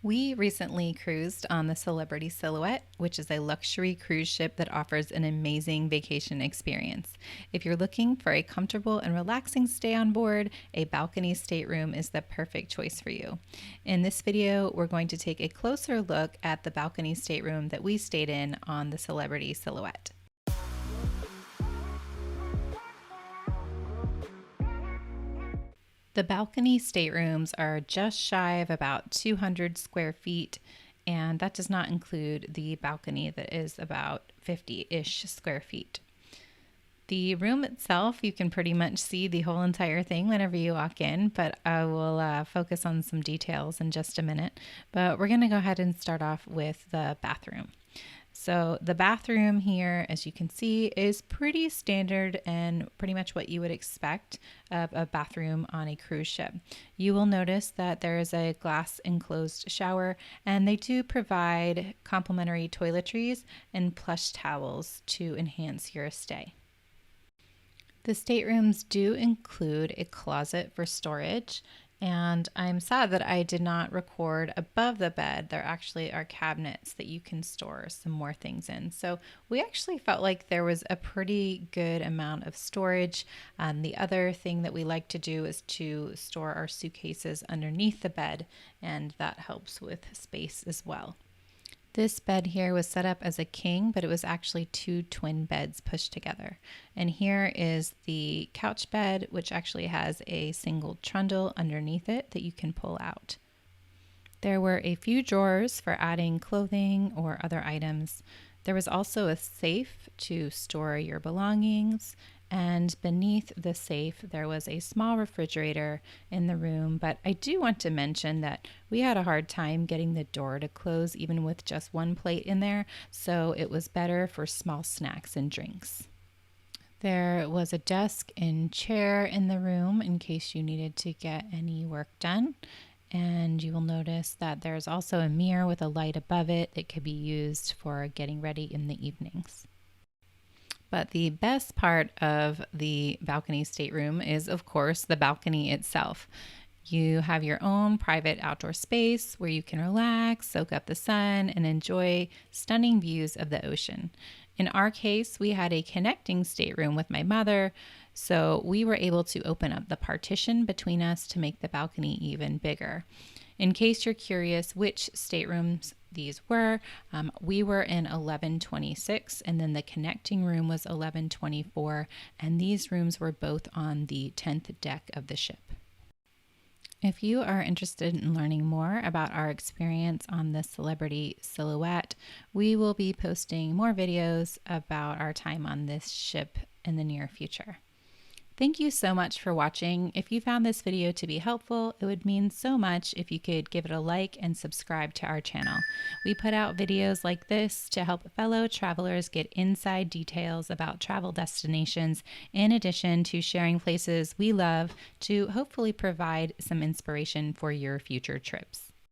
We recently cruised on the Celebrity Silhouette, which is a luxury cruise ship that offers an amazing vacation experience. If you're looking for a comfortable and relaxing stay on board, a balcony stateroom is the perfect choice for you. In this video, we're going to take a closer look at the balcony stateroom that we stayed in on the Celebrity Silhouette. The balcony staterooms are just shy of about 200 square feet, and that does not include the balcony that is about 50-ish square feet. The room itself, you can pretty much see the whole entire thing whenever you walk in, but I will focus on some details in just a minute. But we're going to go ahead and start off with the bathroom. So the bathroom here, as you can see, is pretty standard and pretty much what you would expect of a bathroom on a cruise ship. You will notice that there is a glass enclosed shower, and they do provide complimentary toiletries and plush towels to enhance your stay. The staterooms do include a closet for storage, and I'm sad that I did not record above the bed. There actually are cabinets that you can store some more things in. So we actually felt like there was a pretty good amount of storage. The other thing that we like to do is to store our suitcases underneath the bed, and that helps with space as well. This bed here was set up as a king, but it was actually two twin beds pushed together. And here is the couch bed, which actually has a single trundle underneath it that you can pull out. There were a few drawers for adding clothing or other items. There was also a safe to store your belongings, and beneath the safe there was a small refrigerator in the room. But I do want to mention that we had a hard time getting the door to close even with just one plate in there, so it was better for small snacks and drinks. There was a desk and chair in the room in case you needed to get any work done. And you will notice that there's also a mirror with a light above it that could be used for getting ready in the evenings. But the best part of the balcony stateroom is, of course, the balcony itself. You have your own private outdoor space where you can relax, soak up the sun, and enjoy stunning views of the ocean. In our case, we had a connecting stateroom with my mother, so we were able to open up the partition between us to make the balcony even bigger. In case you're curious which staterooms these were, we were in 1126, and then the connecting room was 1124, and these rooms were both on the 10th deck of the ship. If you are interested in learning more about our experience on the Celebrity Silhouette, we will be posting more videos about our time on this ship in the near future. Thank you so much for watching. If you found this video to be helpful, it would mean so much if you could give it a like and subscribe to our channel. We put out videos like this to help fellow travelers get inside details about travel destinations, in addition to sharing places we love to hopefully provide some inspiration for your future trips.